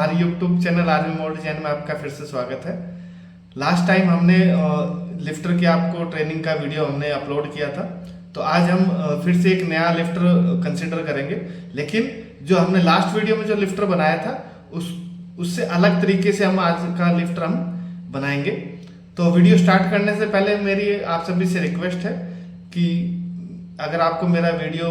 हमारे YouTube channel army mode design में आपका फिर से स्वागत है। लास्ट टाइम हमने लिफ्टर की आपको ट्रेनिंग का वीडियो हमने अपलोड किया था। तो आज हम फिर से एक नया लिफ्टर कंसिडर करेंगे। लेकिन जो हमने लास्ट वीडियो में जो लिफ्टर बनाया था उस उससे अलग तरीके से हम आज का लिफ्टर हम बनाएंगे। तो वीडियो स्टार्ट करने से पहले मेरी आप सभी से रिक्वेस्ट है कि अगर आपको मेरा वीडियो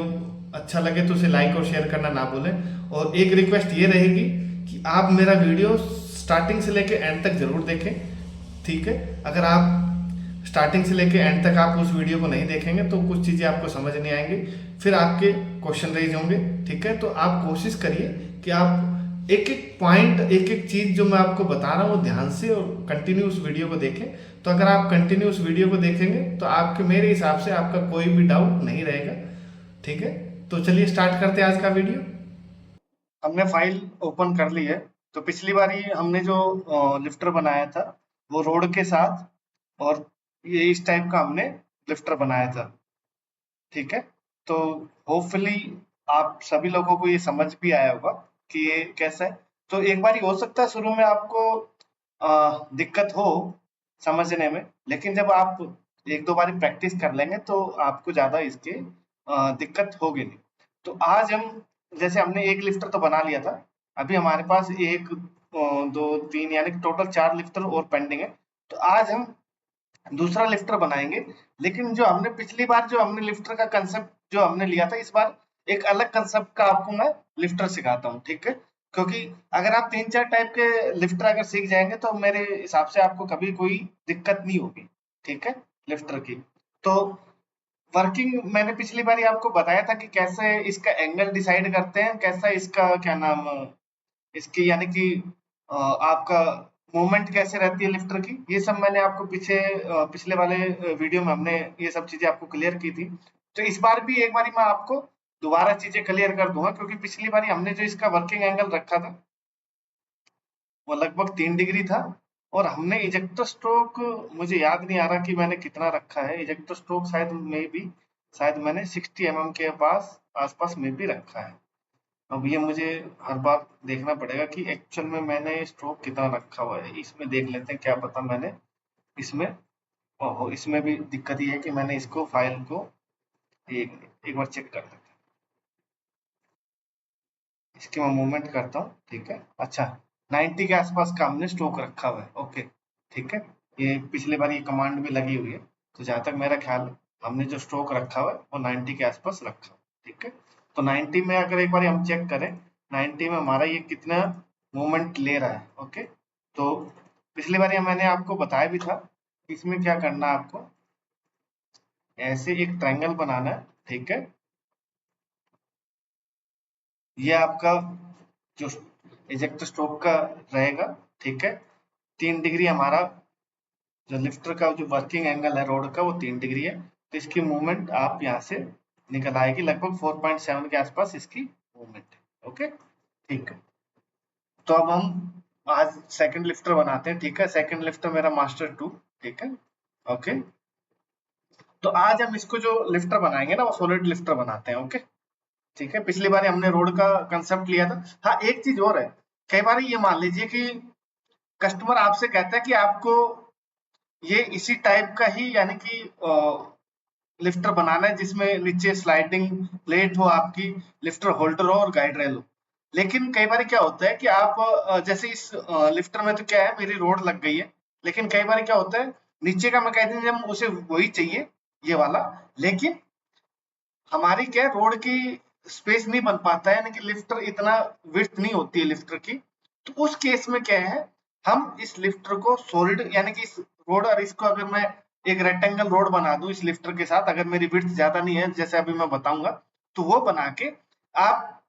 अच्छा लगे तो उसे लाइक और शेयर करना ना भूलें। और एक रिक्वेस्ट ये रहेगी कि आप मेरा वीडियो स्टार्टिंग से लेके एंड तक जरूर देखें, ठीक है। अगर आप स्टार्टिंग से लेके एंड तक आप उस वीडियो को नहीं देखेंगे तो कुछ चीज़ें आपको समझ नहीं आएंगी, फिर आपके क्वेश्चन रेज होंगे, ठीक है। तो आप कोशिश करिए कि आप एक एक पॉइंट, एक एक चीज़ जो मैं आपको बता रहा हूँ वो ध्यान से और कंटिन्यू उस वीडियो को देखें। तो अगर आप कंटिन्यू उस वीडियो को देखेंगे तो आपके, मेरे हिसाब से आपका कोई भी डाउट नहीं रहेगा, ठीक है। तो चलिए स्टार्ट करते हैं आज का वीडियो। हमने फाइल ओपन कर ली है। तो पिछली बारी हमने जो लिफ्टर बनाया था वो रोड के साथ और ये इस टाइप का हमने लिफ्टर बनाया था, ठीक है। तो होपफुली आप सभी लोगों को ये समझ भी आया होगा कि ये कैसा है। तो एक बार हो सकता है शुरू में आपको दिक्कत हो समझने में, लेकिन जब आप एक दो बारी प्रैक्टिस कर लेंगे तो आपको ज्यादा इसके दिक्कत होगी नहीं। तो आज हम, जैसे हमने एक लिफ्टर तो बना लिया था, अभी हमारे पास एक दो तीन यानी कि टोटल 4 लिफ्टर और पेंडिंग है। तो आज हम दूसरा लिफ्टर बनाएंगे। लेकिन जो हमने पिछली बार जो हमने लिफ्टर का कंसेप्ट जो हमने लिया था, इस बार एक अलग कंसेप्ट का आपको मैं लिफ्टर सिखाता हूँ, ठीक है। क्योंकि अगर आप 3-4 टाइप के लिफ्टर अगर सीख जाएंगे तो मेरे हिसाब से आपको कभी कोई दिक्कत नहीं होगी, ठीक है, लिफ्टर की। तो वर्किंग मैंने पिछली बार आपको बताया था कि कैसे इसका एंगल डिसाइड करते हैं, कैसा इसका क्या नाम, इसकी यानी कि आपका मूवमेंट कैसे रहती है लिफ्टर की, ये सब मैंने आपको पिछले वाले वीडियो में हमने ये सब चीजें आपको क्लियर की थी। तो इस बार भी एक बारी मैं आपको दोबारा चीजें क्लियर कर दूंगा, क्योंकि पिछली बारी हमने जो इसका वर्किंग एंगल रखा था वो लगभग 3 डिग्री था। और हमने इजेक्टर स्ट्रोक, मुझे याद नहीं आ रहा कि मैंने कितना रखा है इजेक्टर स्ट्रोक, शायद मैंने 60 mm के आसपास में भी रखा है। अब ये मुझे हर बार देखना पड़ेगा कि एक्चुअल में मैंने स्ट्रोक कितना रखा हुआ है। इसमें देख लेते हैं, क्या पता मैंने इसमें, ओहो, इसमें भी दिक्कत ये है कि मैंने इसको फाइल को एक बार चेक कर लेते हैं। इसकी मैं मूवमेंट करता हूँ, ठीक है। अच्छा, 90 के आसपास का हमने स्ट्रोक रखा हुआ है, ओके, ठीक है। ये पिछले बार ये कमांड भी लगी हुई है। तो जहां तक मेरा ख्याल है हमने जो स्ट्रोक रखा हुआ है वो 90 के आसपास रखा हुआ है, ठीक है। तो 90 में अगर एक बार हम चेक करें, 90 में हमारा ये कितना मूवमेंट ले रहा है, ओके। तो पिछली बार मैंने आपको बताया भी था कि इसमें क्या करना है आपको, ऐसे एक ट्रायंगल बनाना है, ठीक है। ये आपका जो इजेक्ट स्ट्रोक का रहेगा, ठीक है। 3 डिग्री हमारा जो लिफ्टर का जो वर्किंग एंगल है रोड का वो 3 डिग्री है। तो इसकी मूवमेंट आप यहाँ से निकल आएगी, लगभग 4.7 के आसपास इसकी मूवमेंट है, ओके, ठीक है। तो अब हम आज सेकंड लिफ्टर बनाते हैं, ठीक है। सेकंड लिफ्टर मेरा मास्टर 2, ठीक है, ओके। तो आज हम इसको जो लिफ्टर बनाएंगे ना वो सॉलिड लिफ्टर बनाते हैं, ओके, ठीक है। पिछली बार हमने रोड का कंसेप्ट लिया था। हाँ, एक चीज और है, कई बार ये मान लीजिए कि कस्टमर आपसे कहता है कि आपको ये इसी टाइप का ही यानी कि लिफ्टर बनाना है जिसमें नीचे स्लाइडिंग प्लेट हो, आपकी लिफ्टर होल्डर हो और गाइड रेल हो। लेकिन कई बार क्या होता है कि आप जैसे इस लिफ्टर में तो क्या है, मेरी रोड लग गई है। लेकिन कई बार क्या होता है, नीचे का मैकेनिज्म उसे वही चाहिए, ये वाला। लेकिन हमारी क्या है, रोड की स्पेस नहीं बन पाता है, यानी कि लिफ्टर इतना विड्थ नहीं होती है लिफ्टर की। तो उस केस में क्या है, हम इस लिफ्टर को सॉलिड यानी कि इस रोड, और इसको अगर मैं एक रेक्टेंगल रोड बना दूं इस लिफ्टर के साथ, अगर मेरी विड्थ ज्यादा नहीं है जैसे अभी मैं बताऊंगा, तो वो बना के आप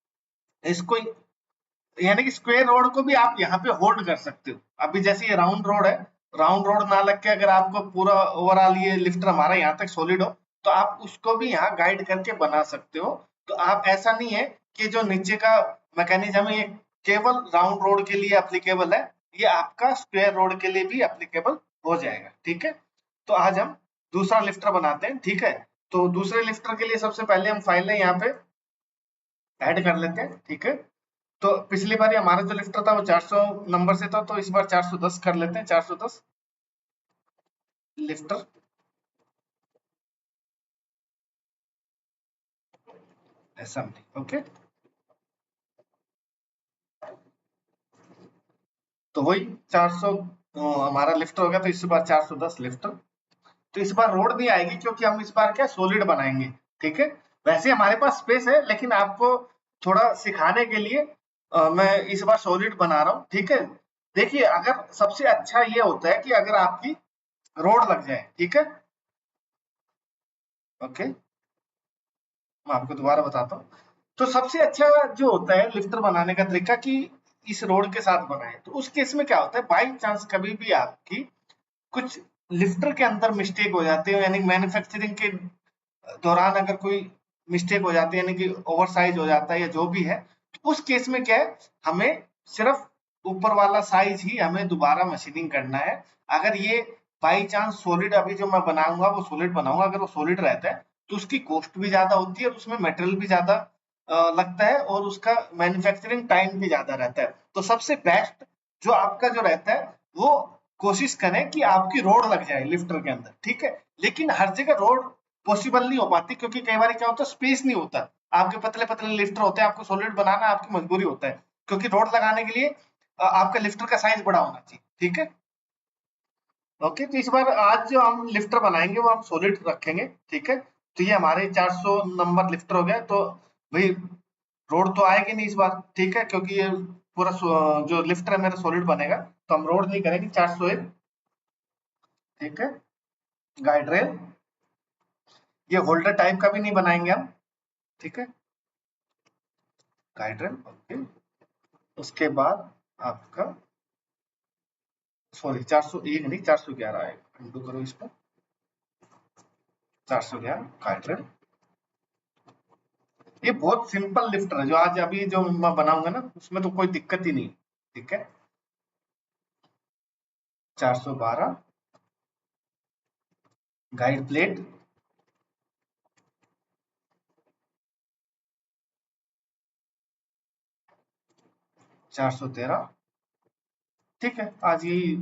इसको यानी कि स्क्वायर रोड को भी आप यहाँ पे होल्ड कर सकते हो। अभी जैसे ये राउंड रोड है, राउंड रोड ना लग के अगर आपको पूरा ओवरऑल ये लिफ्टर हमारा यहाँ तक सॉलिड हो, तो आप उसको भी यहाँ गाइड करके बना सकते हो। तो आप, ऐसा नहीं है कि जो नीचे का मैकेनिज्म है ये केवल राउंड रोड के लिए एप्लीकेबल है, ये आपका स्क्वायर रोड के लिए भी एप्लीकेबल हो जाएगा, ठीक है। तो आज हम दूसरा लिफ्टर बनाते हैं, ठीक है। तो दूसरे लिफ्टर के लिए सबसे पहले हम फाइलें यहाँ पे ऐड कर लेते हैं, ठीक है। तो पिछली बार हमारा जो लिफ्टर था वो 400 नंबर से था, तो इस बार 410 कर लेते हैं। 410 लिफ्टर असेंबली। ओके, तो वही 400 हमारा लिफ्टर हो गया, तो इस बार 410 लिफ्टर। तो इस बार रोड नहीं आएगी क्योंकि हम इस बार क्या सॉलिड बनाएंगे। ठीक है, वैसे हमारे पास स्पेस है, लेकिन आपको थोड़ा सिखाने के लिए मैं इस बार सॉलिड बना रहा हूँ। ठीक है, देखिए अगर सबसे अच्छा ये होता है कि अगर आपकी रोड लग जाए। ठीक है, ओके, मैं आपको दोबारा बताता हूँ। तो सबसे अच्छा जो होता है लिफ्टर बनाने का तरीका कि इस रोड के साथ बनाए। तो उस केस में क्या होता है, बाई चांस कभी भी आपकी कुछ लिफ्टर के अंदर मिस्टेक हो जाती है, यानी मैन्युफैक्चरिंग के दौरान अगर कोई मिस्टेक हो जाती है, यानी कि ओवर साइज हो जाता है या जो भी है, तो उस केस में क्या है, हमें सिर्फ ऊपर वाला साइज ही हमें दोबारा मशीनिंग करना है। अगर ये बाई चांस सॉलिड अभी जो मैं बनाऊंगा वो सॉलिड बनाऊंगा, अगर वो सॉलिड रहता है तो उसकी कॉस्ट भी ज्यादा होती है और उसमें मटेरियल भी ज्यादा लगता है और उसका मैन्युफैक्चरिंग टाइम भी ज्यादा रहता है। तो सबसे बेस्ट जो आपका जो रहता है वो कोशिश करें कि आपकी रोड लग जाए लिफ्टर के अंदर। ठीक है, लेकिन हर जगह रोड पॉसिबल नहीं हो पाती, क्योंकि कई बार क्या होता है स्पेस नहीं होता। आपके पतले पतले लिफ्टर होते हैं, आपको सॉलिड बनाना आपकी मजबूरी होता है, क्योंकि रोड लगाने के लिए आपका लिफ्टर का साइज बड़ा होना चाहिए। ठीक है, ओके, तो इस बार आज जो हम लिफ्टर बनाएंगे वो हम सॉलिड रखेंगे। ठीक है, तो ये हमारे 400 नंबर लिफ्टर हो गया। तो भाई रोड तो आएगी नहीं इस बार। ठीक है, क्योंकि ये पूरा जो लिफ्टर है मेरा सॉलिड बनेगा, तो हम रोड नहीं करेंगे। 401, ठीक है, गाइड रेल, ये होल्डर टाइप का भी नहीं बनाएंगे हम। ठीक है, गाइड रेल, ओके। उसके बाद आपका सॉरी 401 नहीं 411 है, अंडू करो इसको। 411 गाइड रेल, ये बहुत सिंपल लिफ्टर है जो आज अभी जो मैं बनाऊंगा ना उसमें तो कोई दिक्कत ही नहीं। ठीक है, 412 गाइड प्लेट, 413। ठीक है, आज यही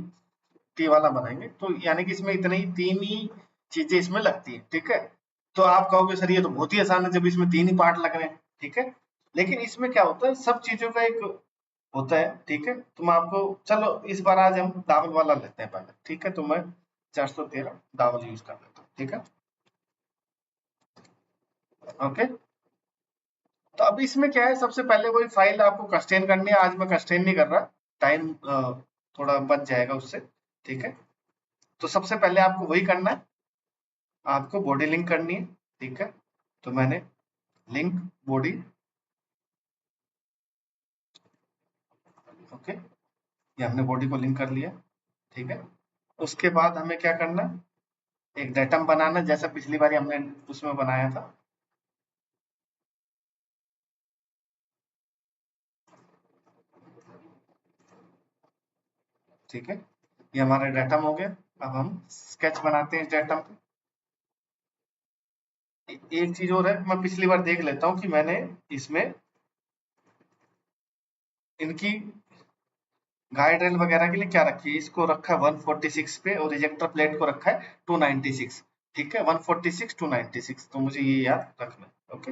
टी वाला बनाएंगे, तो यानी कि इसमें इतनी ही 3 ही चीजें इसमें लगती है। ठीक है, तो आप कहोगे सर ये तो बहुत ही आसान है जब इसमें 3 ही पार्ट लग रहे हैं। ठीक है, लेकिन इसमें क्या होता है सब चीजों का एक होता है। ठीक है, तो मैं आपको, चलो इस बार आज हम दावल वाला लेते हैं पहले। ठीक है, तो मैं 413 दावल यूज कर लेता हूँ। ठीक है, ओके। तो अब इसमें क्या है, सबसे पहले वही फाइल आपको कस्टेन करनी है। आज मैं कस्टेन नहीं कर रहा, टाइम थोड़ा बच जाएगा उससे। ठीक है, तो सबसे पहले आपको वही करना है, आपको बॉडी लिंक करनी है। ठीक है, तो मैंने लिंक बॉडी, ओके, ये हमने बॉडी को लिंक कर लिया। ठीक है, उसके बाद हमें क्या करना है, एक डेटम बनाना जैसा पिछली बार हमने उसमें बनाया था। ठीक है, ये हमारा डेटम हो गया। अब हम स्केच बनाते हैं इस डेटम पे। एक चीज और है, मैं पिछली बार देख लेता हूँ कि मैंने इसमें इनकी गाइड रेल वगैरह के लिए क्या रखी है। इसको रखा है 146 पे और रिजेक्टर प्लेट को रखा है 296। ठीक है, 146 296, तो मुझे ये याद रखना है। ओके,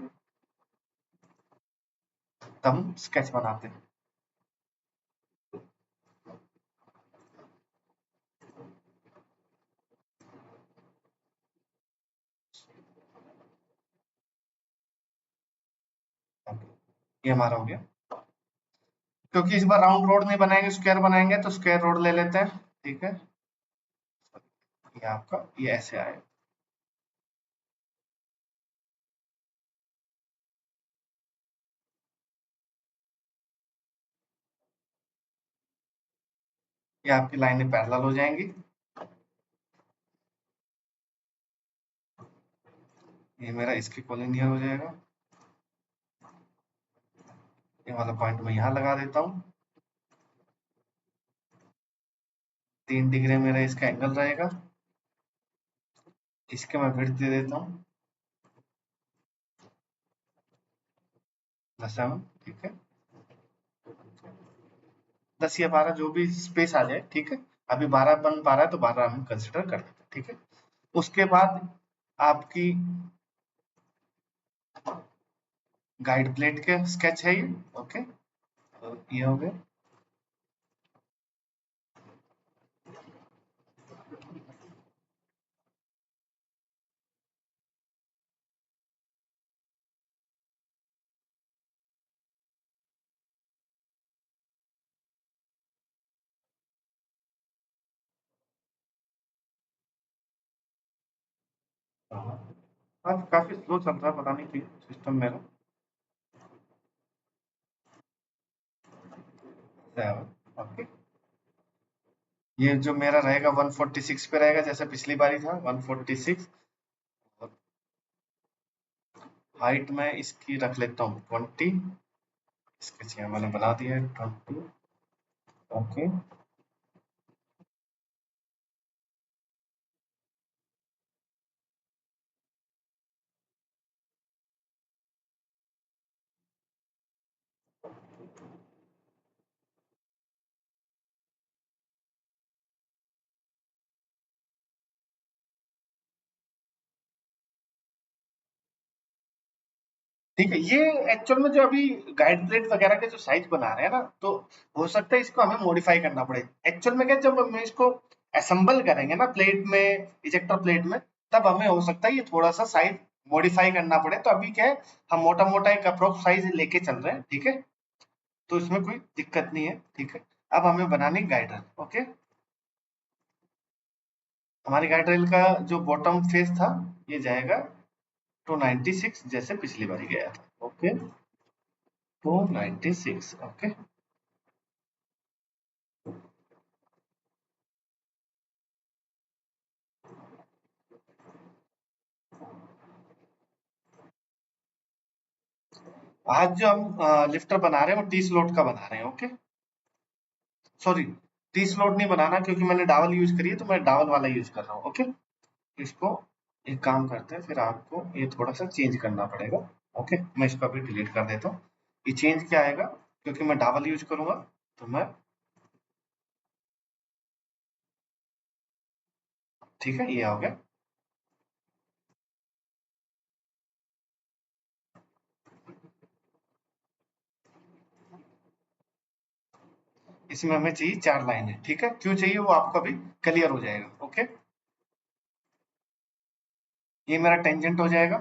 तब हम स्केच बनाते हैं। ये हमारा हो गया, क्योंकि इस बार राउंड रोड नहीं बनाएंगे स्क्वायर बनाएंगे, तो स्क्वायर रोड ले लेते हैं। ठीक है, ये आपका ये ऐसे आए। ये आपकी लाइनें पैरेलल हो जाएंगी। ये मेरा इसके कॉलिनियर हो जाएगा। ये वाला पॉइंट मैं यहाँ लगा देता हूँ। 3 डिग्री मेरा इसका एंगल रहेगा। इसके मैं विड्थ दे देता हूँ +7। ठीक है, 10 या 12 जो भी स्पेस आ जाए, ठीक है। अभी 12 बन पा रहा है तो 12 हम कंसिडर कर देते हैं, ठीक है। उसके बाद आपकी गाइड प्लेट के स्केच है ये, ओके। तो ये हो गया। आज काफी स्लो चल रहा है, पता नहीं क्यों सिस्टम मेरा। ओके, ये जो मेरा रहेगा 146 पे रहेगा, जैसे पिछली बारी था 146। और हाइट में इसकी रख लेता हूँ 20। इसके चाहिए मैंने बना दिया है 20। ओके। ठीक है, ये एक्चुअल में जो अभी गाइड प्लेट वगैरह के जो साइज बना रहे हैं ना, तो हो सकता है इसको हमें मॉडिफाई करना पड़े। एक्चुअल में क्या, जब हम इसको असेंबल करेंगे ना प्लेट में, इजेक्टर प्लेट में, तब हमें हो सकता है ये थोड़ा सा साइज मॉडिफाई करना पड़े। तो अभी क्या है, हम मोटा मोटा एक अप्रोक्स साइज लेके चल रहे हैं, ठीक है। तो इसमें कोई दिक्कत नहीं है, ठीक है। अब हमें बनानी गाइड रेल, ओके। हमारी गाइड रेल का जो बॉटम फेस था, ये जाएगा 296, जैसे पिछली बार गया था, ओके। 296, ओके। आज जो हम लिफ्टर बना रहे हैं वो टी स्लॉट का बना रहे हैं, ओके। सॉरी, टी स्लॉट नहीं बनाना, क्योंकि मैंने डावल यूज करी है, तो मैं डावल वाला यूज कर रहा हूँ, ओके। इसको एक काम करते हैं, फिर आपको ये थोड़ा सा चेंज करना पड़ेगा, ओके। मैं इसको अभी डिलीट कर देता हूँ। ये चेंज क्या आएगा, क्योंकि मैं डावल यूज करूंगा, तो मैं, ठीक है, ये हो गया। इसमें हमें चाहिए 4 लाइनें, ठीक है। क्यों चाहिए वो आपको अभी क्लियर हो जाएगा, ओके। ये मेरा टेंजेंट हो जाएगा।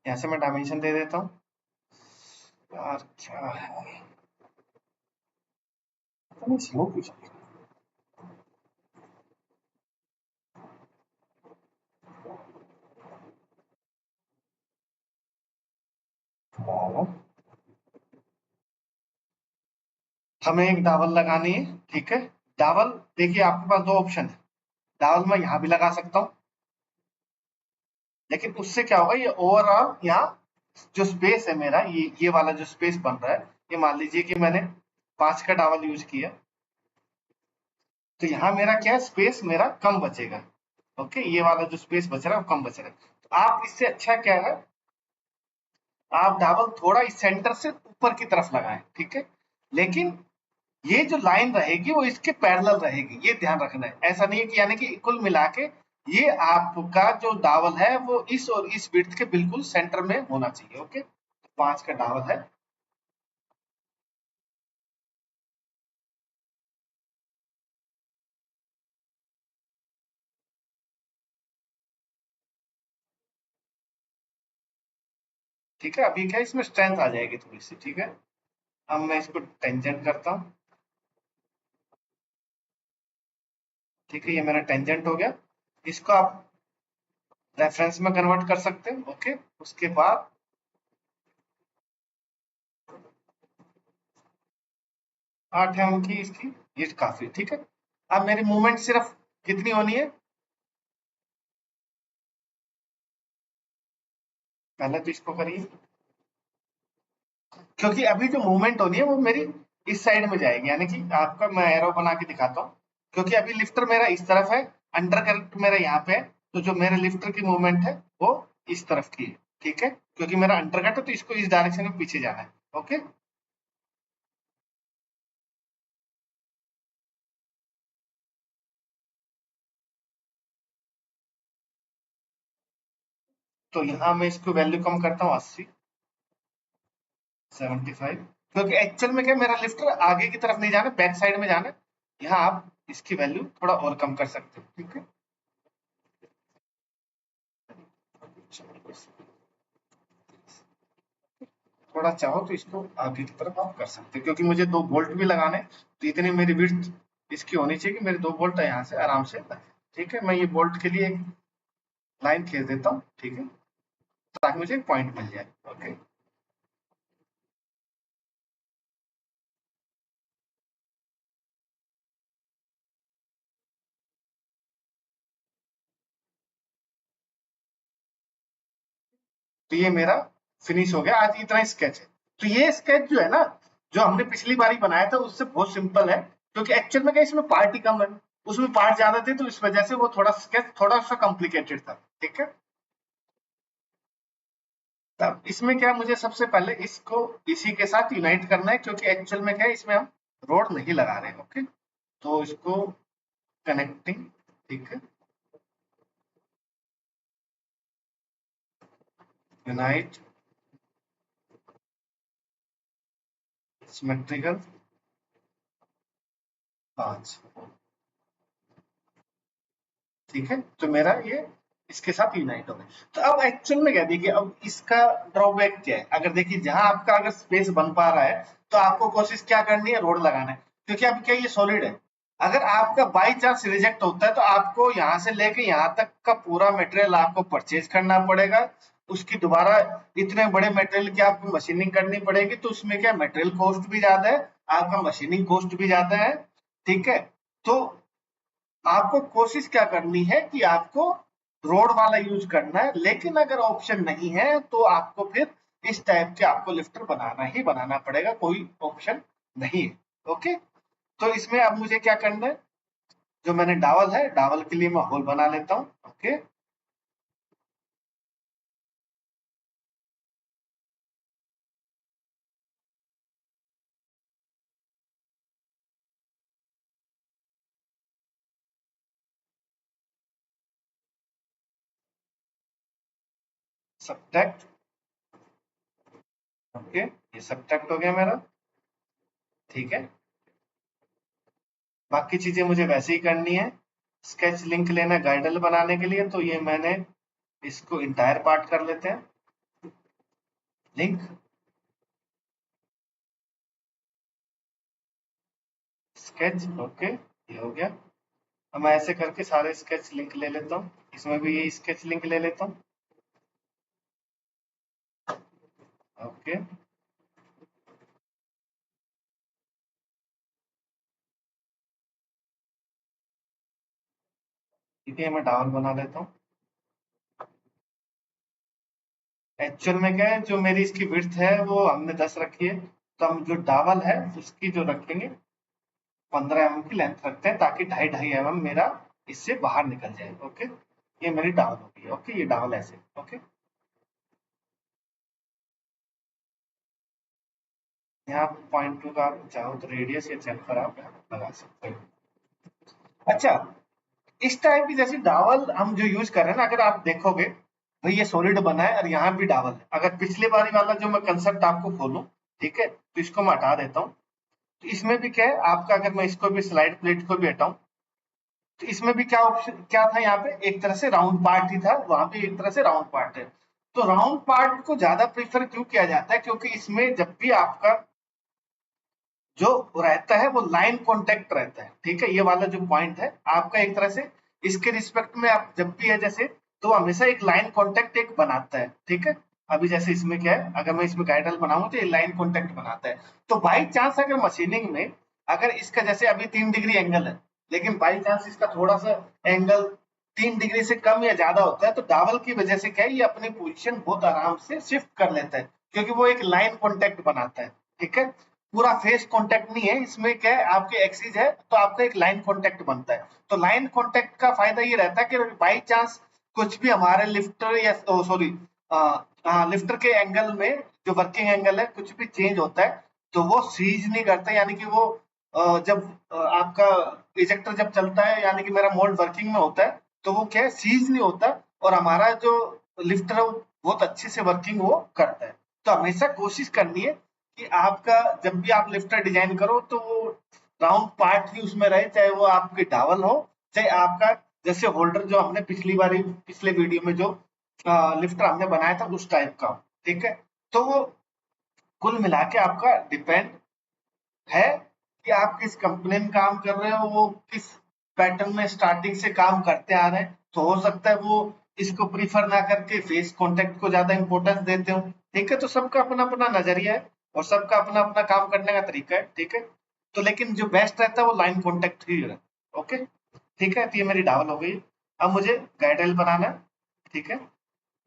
यहाँ से मैं डायमेंशन दे देता हूँ। यार क्या है, पता नहीं स्लो क्यों चल रहा है। हमें एक डावल लगानी है, ठीक है। डावल, देखिए आपके पास दो ऑप्शन है। डावल मैं यहाँ भी लगा सकता हूँ, लेकिन उससे क्या होगा, ये ओवरऑल यहाँ जो स्पेस है मेरा, ये वाला जो स्पेस बन रहा है, ये मान लीजिए कि मैंने 5 का डावल यूज किया, तो यहाँ मेरा क्या है, स्पेस मेरा कम बचेगा, ओके। ये वाला जो स्पेस बच रहा है वो कम बच रहा है। तो आप इससे अच्छा क्या है, आप डावल थोड़ा इस सेंटर से ऊपर की तरफ लगाएं, ठीक है। लेकिन ये जो लाइन रहेगी वो इसके पैरेलल रहेगी, ये ध्यान रखना है। ऐसा नहीं है कि, यानी कि कुल मिला के ये आपका जो डावल है वो इस और इस विड्थ के बिल्कुल सेंटर में होना चाहिए, ओके। 5 का डावल है। ठीक है, अभी क्या है, इसमें स्ट्रेंथ आ जाएगी थोड़ी सी, ठीक है। अब मैं इसको टेंजेंट करता हूँ, ठीक है। ये मेरा टेंजेंट हो गया। इसको आप रेफरेंस में कन्वर्ट कर सकते हैं, ओके। उसके बाद 8 की इसकी, ये काफी, ठीक है। अब मेरी मूवमेंट सिर्फ कितनी होनी है, पहले तो इसको करिए, क्योंकि अभी जो मूवमेंट होनी है वो मेरी इस साइड में जाएगी, यानी कि आपका मैं एरो बना के दिखाता हूँ। क्योंकि अभी लिफ्टर मेरा इस तरफ है, अंडर करंट मेरा यहाँ पे है, तो जो मेरे लिफ्टर की मूवमेंट है वो इस तरफ की है, ठीक है। क्योंकि मेरा अंडरकट है तो इसको इस डायरेक्शन में पीछे जाना है। ओके, तो यहाँ मैं इसको वैल्यू कम करता हूँ 80, 75, क्योंकि एक्चुअल में क्या मेरा लिफ्टर आगे की तरफ नहीं जाना, बैक साइड में जाना है। यहाँ आप इसकी वैल्यू थोड़ा और कम कर सकते हो, ठीक है। थोड़ा चाहो तो इसको आगे की तरफ आप कर सकते हो, क्योंकि मुझे 2 बोल्ट भी लगाने हैं, तो इतनी मेरी विड्थ इसकी होनी चाहिए कि मेरे 2 बोल्ट यहाँ से आराम से लगे। ठीक है, मैं ये बोल्ट के लिए एक लाइन खींच देता हूँ, ठीक है, ताकि मुझे एक पॉइंट मिल जाए। ओके, तो ये मेरा फिनिश हो गया। आज इतना स्केच है। तो ये स्केच जो है ना, जो हमने पिछली बार ही बनाया था उससे बहुत सिंपल है, क्योंकि एक्चुअल में क्या इसमें पार्ट ही कम है, उसमें पार्ट ज्यादा थे, तो इस वजह से वो थोड़ा स्केच थोड़ा सा कॉम्प्लिकेटेड था। ठीक है, तब इसमें क्या मुझे सबसे पहले इसको इसी के साथ यूनाइट करना है, क्योंकि एक्चुअल में क्या है इसमें हम रोड नहीं लगा रहे हैं। ओके, तो इसको कनेक्टिंग, ठीक है, यूनाइट सिमेट्रिकल 5। ठीक है, तो मेरा ये इसके साथ यूनाइट हो गया। तो अब एक्चुअल में क्या देखिए, अब इसका ड्रॉबैक क्या है, अगर देखिए जहां आपका अगर स्पेस बन पा रहा है तो आपको कोशिश क्या करनी है, रोड लगाना है, क्योंकि अब क्या ये सॉलिड है। अगर आपका बाई चांस रिजेक्ट होता है तो आपको यहाँ से लेके यहाँ तक का पूरा मटेरियल आपको परचेज करना पड़ेगा, उसकी दोबारा इतने बड़े मटेरियल की आपको मशीनिंग करनी पड़ेगी, तो उसमें क्या मटेरियल कॉस्ट भी ज्यादा है, आपका मशीनिंग कॉस्ट भी ज्यादा है। ठीक है, तो आपको कोशिश क्या करनी है कि आपको रोड वाला यूज करना है, लेकिन अगर ऑप्शन नहीं है तो आपको फिर इस टाइप के आपको लिफ्टर बनाना ही बनाना पड़ेगा, कोई ऑप्शन नहीं है। ओके, तो इसमें अब मुझे क्या करना है, जो मैंने डावल है, डावल के लिए मैं होल बना लेता हूँ। Okay, subtract. ओके, ये सब्ट्रैक्ट हो गया मेरा। ठीक है, बाकी चीजें मुझे वैसे ही करनी है। स्केच लिंक लेना गाइडल बनाने के लिए, तो ये मैंने इसको इंटायर पार्ट कर लेते हैं, लिंक स्केच। ओके, ये हो गया। अब मैं ऐसे करके सारे स्केच लिंक ले लेता हूँ, इसमें भी ये स्केच लिंक ले लेता हूँ। ओके, ठीक है, मैं डाउन बना लेता हूँ। एक्चुअल में क्या है, जो मेरी इसकी विड्थ है वो हमने 10 रखी है, तो हम जो डावल है उसकी जो रखेंगे 15 mm की लेंथ रखते हैं, ताकि 2.5-2.5 mm मेरा इससे बाहर निकल जाए। ओके, ये मेरी डावल होगी। ओके, ये डावल ऐसे। ओके, यहाँ पॉइंट टू का आप चाहो तो रेडियस या चेम्फर आप यहाँ लगा सकते हो। अच्छा, इस टाइप की जैसे डावल हम जो यूज कर रहे हैं ना, अगर आप देखोगे भाई ये सॉलिड बना है और यहाँ भी डावल है। अगर पिछले बारी वाला जो मैं कंसेप्ट आपको खोलूं, ठीक है, तो इसको मैं हटा देता हूँ। तो इसमें भी क्या है आपका, अगर मैं इसको भी स्लाइड प्लेट को भी हटाऊं, तो इसमें भी क्या ऑप्शन क्या था, यहाँ पे एक तरह से राउंड पार्ट ही था, वहां पे एक तरह से राउंड पार्ट है। तो राउंड पार्ट को ज्यादा प्रीफर क्यों किया जाता है, क्योंकि इसमें जब भी आपका जो रहता है वो लाइन कांटेक्ट रहता है। ठीक है, ये वाला जो पॉइंट है आपका एक तरह से इसके रिस्पेक्ट में आप जब भी है जैसे, तो हमेशा एक लाइन कांटेक्ट एक बनाता है। ठीक है, अभी जैसे इसमें क्या है, अगर मैं इसमें गाइडल बनाऊं तो ये लाइन कांटेक्ट बनाता है। तो बाई चांस अगर मशीनिंग में अगर इसका जैसे अभी 3 डिग्री एंगल है, लेकिन बाई चांस इसका थोड़ा सा एंगल 3 डिग्री से कम या ज्यादा होता है, तो डावल की वजह से क्या है, ये अपनी पोजीशन बहुत आराम से शिफ्ट कर लेता है, क्योंकि वो एक लाइन कांटेक्ट बनाता है। ठीक है, पूरा फेस कांटेक्ट नहीं है इसमें, क्या है आपके एक्सिस है तो आपका एक लाइन कांटेक्ट बनता है। तो लाइन कांटेक्ट का फायदा ये रहता है कि बाई चांस कुछ भी हमारे लिफ्टर या सॉरी हाँ, लिफ्टर के एंगल में जो वर्किंग एंगल है कुछ भी चेंज होता है तो वो सीज नहीं करता, यानी कि वो जब आपका इजेक्टर जब चलता है यानी कि मेरा मोल्ड वर्किंग में होता है तो वो क्या है, सीज नहीं होता और हमारा जो लिफ्टर है वो बहुत अच्छे से वर्किंग वो करता है। तो हमेशा कोशिश करनी है कि आपका जब भी आप लिफ्टर डिजाइन करो तो वो राउंड पार्ट ही उसमें रहे, चाहे वो आपकी डावल हो, चाहे आपका जैसे होल्डर जो हमने पिछले वीडियो में जो लिफ्टर हमने बनाया था उस टाइप का, ठीक है। तो वो कुल मिला के आपका डिपेंड है कि आप किस कंपनी में काम कर रहे हो, वो किस पैटर्न में स्टार्टिंग से काम करते आ रहे हैं। तो हो सकता है वो इसको प्रीफर ना करके फेस कांटेक्ट को ज्यादा इंपॉर्टेंस देते हो, ठीक है। तो सबका अपना अपना नजरिया है और सबका अपना अपना काम करने का तरीका है, ठीक है। तो लेकिन जो बेस्ट रहता है वो लाइन कांटेक्ट ही है। ओके, ठीक है। तो ये मेरी डावल हो गई। अब मुझे गाइडल बनाना है, ठीक है।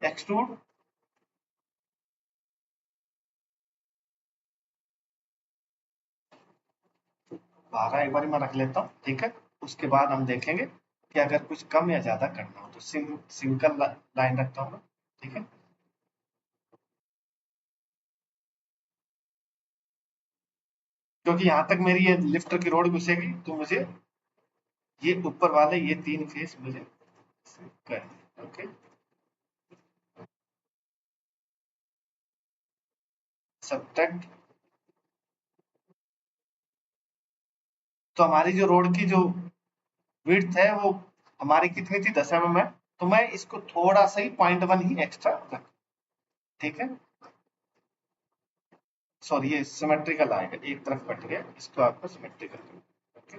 एक्सट्रूड, 12 एक बार मैं रख लेता हूँ, ठीक है। उसके बाद हम देखेंगे कि अगर कुछ कम या ज्यादा करना हो तो सिंगल लाइन रखता हूँ मैं, ठीक है। क्योंकि यहाँ तक मेरी ये लिफ्टर की रोड घुसेगी तो मुझे ये ऊपर वाले ये 3 फेस मुझे करने, ओके। सब्ट्रैक्ट, तो हमारी जो रोड की जो विड्थ है वो हमारी कितनी थी, 10 mm है। तो मैं इसको थोड़ा सा ही 0.1 ही एक्स्ट्रा रख, ठीक है। सॉरी, ये सिमेट्रिकल आएगा, एक तरफ कट गया, इसको आपको सिमेट्रिकल, ओके,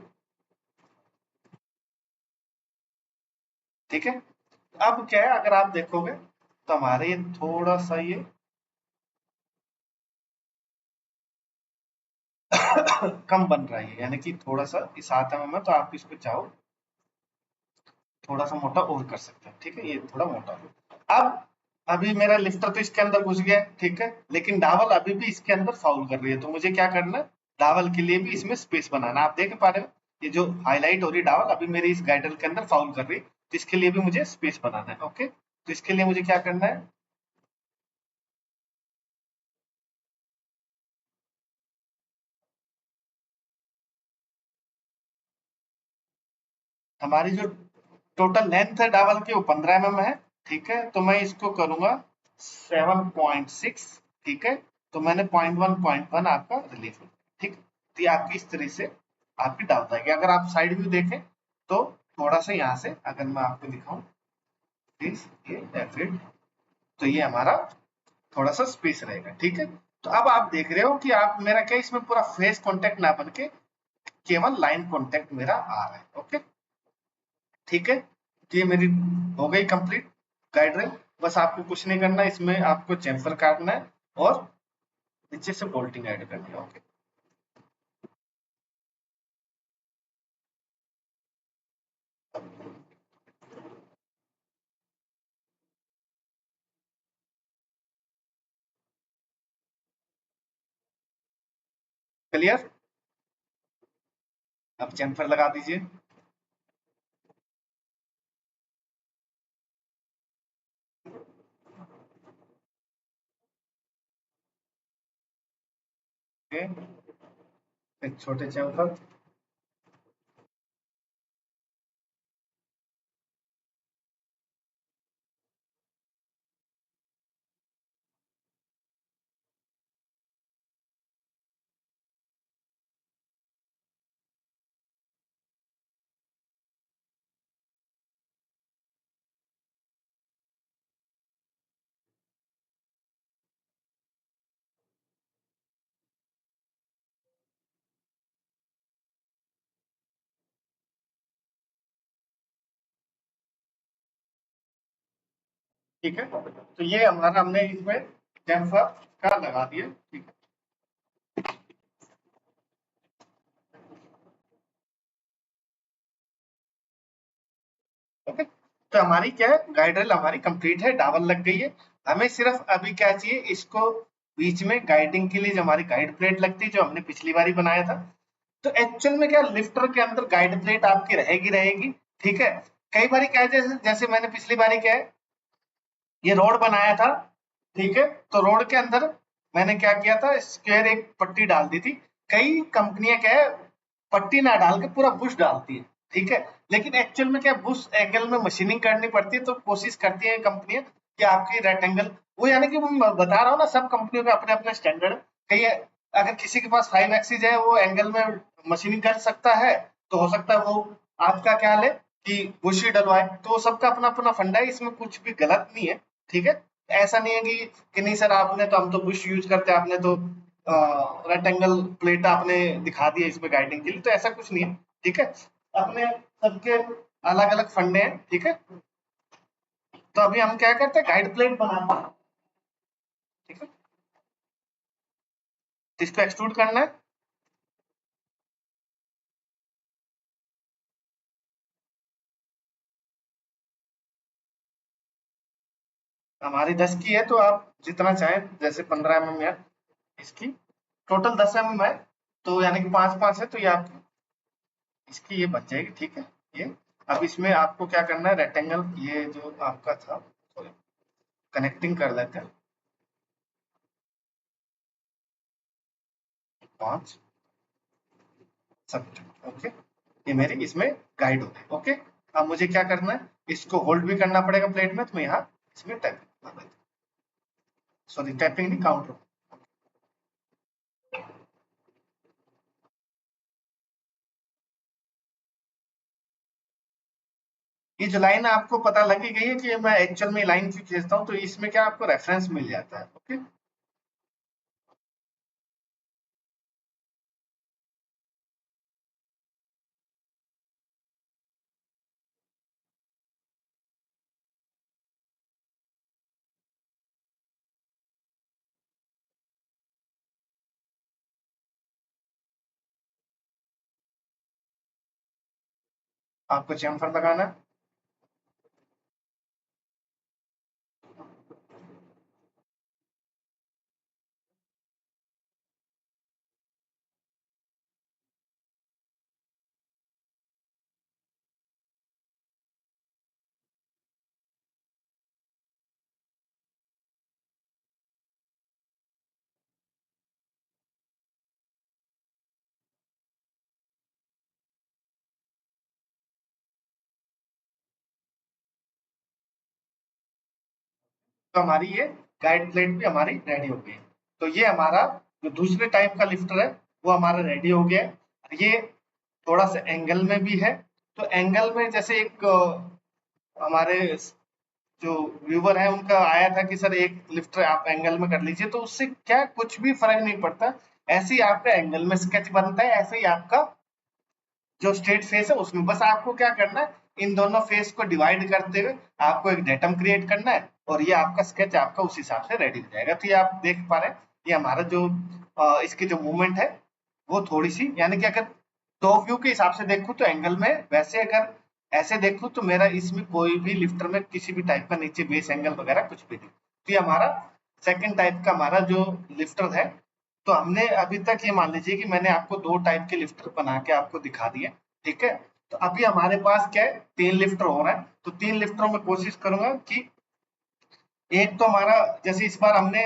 ठीक है। अब क्या है, अगर आप देखोगे तो हमारे ये थोड़ा सा ये कम बन रहा है, यानी कि थोड़ा सा इस 7 mm में, तो आप इसको चाहो थोड़ा सा मोटा और कर सकते हैं, ठीक है। ये थोड़ा मोटा हो। अब अभी मेरा लिफ्टर तो इसके अंदर घुस गया है, ठीक है, लेकिन डावल अभी भी इसके अंदर फाउल कर रही है। तो मुझे क्या करना है, डावल के लिए भी इसमें स्पेस बनाना है। आप देख पा रहे हो ये जो हाईलाइट हो रही है डावल अभी मेरी इस गाइडर के अंदर फाउल कर रही है, तो इसके लिए भी मुझे स्पेस बनाना है, ओके। तो इसके लिए मुझे क्या करना है, हमारी जो टोटल लेंथ है डावल की वो 15 mm है, ठीक है। तो मैं इसको करूंगा 7.6, ठीक है। तो मैंने 0.1 आपका रिलीफ, ठीक। तो ये आपकी इस तरह से आपकी डाउन आएगी। अगर आप साइड व्यू देखें तो थोड़ा सा यहाँ से अगर मैं आपको दिखाऊं प्लीज, ये एफिड, तो ये हमारा थोड़ा सा स्पेस रहेगा, ठीक है। तो अब आप देख रहे हो कि आप मेरा क्या इसमें पूरा फेस कांटेक्ट ना बन के केवल लाइन कांटेक्ट मेरा आ रहा है, ओके, ठीक है। तो ये मेरी हो गई कंप्लीट गाइड। बस आपको कुछ नहीं करना, इसमें आपको चेम्फर काटना है और नीचे से बोल्टिंग ऐड करनी है, ओके। क्लियर, अब चेम्फर लगा दीजिए। ओके, एक छोटे चेम्फर, ठीक है। तो ये हमारा हमने इसमें चेम्फर का लगा दिया, ठीक है, ओके। तो हमारी क्या है, गाइड रेल हमारी कंप्लीट है, डावल लग गई है। हमें सिर्फ अभी क्या चाहिए, इसको बीच में गाइडिंग के लिए जो हमारी गाइड प्लेट लगती है जो हमने पिछली बार ही बनाया था। तो एक्चुअल में क्या, लिफ्टर के अंदर गाइड प्लेट आपकी रहेगी रहेगी, ठीक है। कई बार क्या है, जैसे जैसे मैंने पिछली बार क्या है, ये रोड बनाया था, ठीक है। तो रोड के अंदर मैंने क्या किया था, स्क्वायर एक पट्टी डाल दी थी। कई कंपनियां क्या है, पट्टी ना डाल के पूरा बुश डालती है, ठीक है। लेकिन एक्चुअल में क्या, बुश एंगल में मशीनिंग करनी पड़ती है, तो कोशिश करती है कंपनियां कि आपकी रेक्टेंगल, वो यानी कि मैं बता रहा हूँ ना, सब कंपनियों के अपने अपने स्टैंडर्ड है। कहीं अगर किसी के पास 5 एक्सिस है, वो एंगल में मशीनिंग कर सकता है, तो हो सकता है वो आपका क्या ले कि बुश ही डलवाए। तो सबका अपना अपना फंडा है, इसमें कुछ भी गलत नहीं है, ठीक है। ऐसा नहीं है कि नहीं सर आपने तो, हम तो बुश यूज करते हैं, आपने तो रेक्टेंगल प्लेट आपने दिखा दिया इसमें गाइडिंग के लिए, तो ऐसा कुछ नहीं है, ठीक है। अपने सबके अलग अलग फंडे हैं, ठीक है। तो अभी हम क्या करते हैं, गाइड प्लेट बनाते हैं, ठीक है। तो इसको एक्सट्रूड करना है। हमारी 10 की है, तो आप जितना चाहें, जैसे 15 mm है इसकी, टोटल 10 mm है, तो यानी कि 5 5 है, तो ये आप इसकी ये बच जाएगी, ठीक है। ये अब इसमें आपको क्या करना है, रेक्टेंगल ये जो आपका था, सॉरी, कनेक्टिंग कर लेते हैं, 5 सब, ओके। ये मेरी इसमें गाइड हो गई, ओके। अब मुझे क्या करना है, इसको होल्ड भी करना पड़ेगा प्लेट में, तो मैं यहाँ इसमें टैपिंग कर देता हूँ, सॉरी टैपिंग नहीं, काउंटर। ये जो लाइन आपको पता लगी गई है कि मैं एक्चुअल में लाइन क्यों खींचता हूँ, तो इसमें क्या आपको रेफरेंस मिल जाता है, ओके। आपको चैम्फर लगाना है। तो हमारी ये गाइड प्लेट भी हमारी रेडी हो गई है। तो ये हमारा जो दूसरे टाइप का लिफ्टर है, वो हमारा रेडी हो गया है। ये थोड़ा सा एंगल में भी है, तो एंगल में जैसे एक हमारे जो व्यूवर है उनका आया था कि सर एक लिफ्टर आप एंगल में कर लीजिए, तो उससे क्या कुछ भी फर्क नहीं पड़ता। ऐसे ही आपका एंगल में स्केच बनता है, ऐसे ही आपका जो स्ट्रेट फेस है उसमें बस आपको क्या करना है, इन दोनों फेस को डिवाइड करते हुए आपको एक डेटम क्रिएट करना है, और ये आपका स्केच आपका उस हिसाब से रेडी हो जाएगा। तो ये आप देख पा रहे हैं, ये हमारा जो इसकी जो मूवमेंट है वो थोड़ी सी, यानी कि अगर टॉप व्यू के हिसाब से देखूं तो एंगल में, वैसे अगर ऐसे देखूं तो मेरा इसमें कोई भी लिफ्टर में किसी भी टाइप का नीचे बेस एंगल वगैरह कुछ भी नहीं। तो ये हमारा सेकंड टाइप का हमारा जो लिफ्टर है। तो हमने अभी तक ये मान लीजिए कि मैंने आपको 2 टाइप के लिफ्टर बना के आपको दिखा दिए, ठीक है। तो अभी हमारे पास क्या है, 3 लिफ्टर हो रहा है, तो 3 लिफ्टरों में कोशिश करूंगा कि एक तो हमारा, जैसे इस बार हमने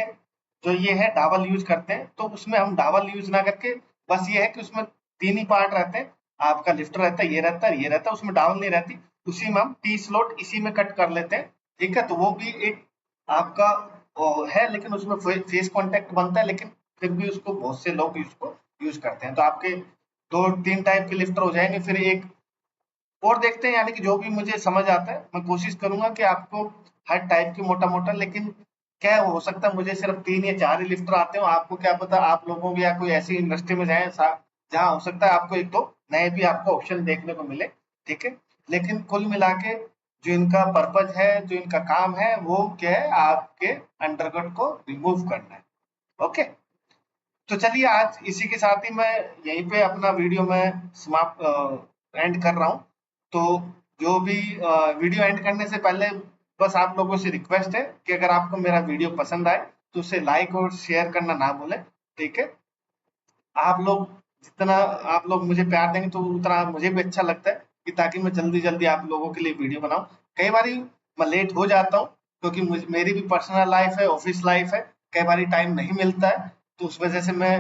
जो ये है डावल यूज करते हैं, तो उसमें हम डावल यूज ना करके, बस ये है कि उसमें 3 ही पार्ट रहते हैं, आपका लिफ्टर रहता है, ये रहता है, ये रहता है, उसमें डावल नहीं रहती। उसी में हम टी स्लॉट इसी में कट कर लेते हैं, ठीक है। तो वो भी एक आपका है, लेकिन उसमें फेस कांटेक्ट बनता है, लेकिन फिर भी उसको बहुत से लोग उसको यूज करते हैं। तो आपके 2 3 टाइप के लिफ्टर हो जाएंगे। फिर एक और देखते हैं, यानी कि जो भी मुझे समझ आता है मैं कोशिश करूंगा कि आपको हर टाइप की मोटा मोटा, लेकिन क्या हो सकता है मुझे सिर्फ 3 या 4 ही लिफ्टर आते हो, आपको क्या पता आप लोगों की या कोई ऐसी इंडस्ट्री में जाए जहाँ हो सकता है आपको एक दो नए भी आपको ऑप्शन देखने को मिले, ठीक है। लेकिन कुल मिला के जो इनका पर्पज है, जो इनका काम है, वो क्या है, आपके अंडरकट को रिमूव करना है, ओके। तो चलिए आज इसी के साथ ही मैं यहीं पे अपना वीडियो में समाप्त एंड कर रहा हूँ। तो जो भी वीडियो एंड करने से पहले बस आप लोगों से रिक्वेस्ट है कि अगर आपको मेरा वीडियो पसंद आए तो उसे लाइक और शेयर करना ना भूलें, ठीक है। आप लोग जितना आप लोग मुझे प्यार देंगे तो उतना मुझे भी अच्छा लगता है, कि ताकि मैं जल्दी जल्दी आप लोगों के लिए वीडियो बनाऊं। कई बार मैं लेट हो जाता हूँ, क्योंकि मेरी भी पर्सनल लाइफ है, ऑफिस लाइफ है, कई बार टाइम नहीं मिलता है, तो उस वजह से मैं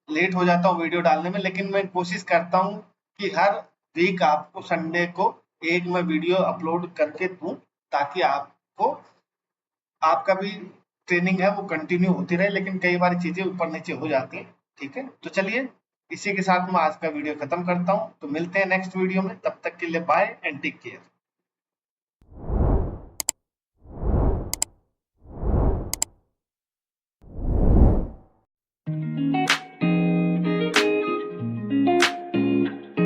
लेट हो जाता हूँ वीडियो डालने में। लेकिन मैं कोशिश करता हूँ कि हर वीक आपको संडे को एक मैं वीडियो अपलोड करके दूं, ताकि आपको आपका भी ट्रेनिंग है वो कंटिन्यू होती रहे। लेकिन कई बार चीजें ऊपर नीचे हो जाती हैं। ठीक है, तो चलिए इसी के साथ मैं आज का वीडियो खत्म करता हूँ। तो मिलते हैं नेक्स्ट वीडियो में, तब तक के लिए बाय एंड टेक केयर।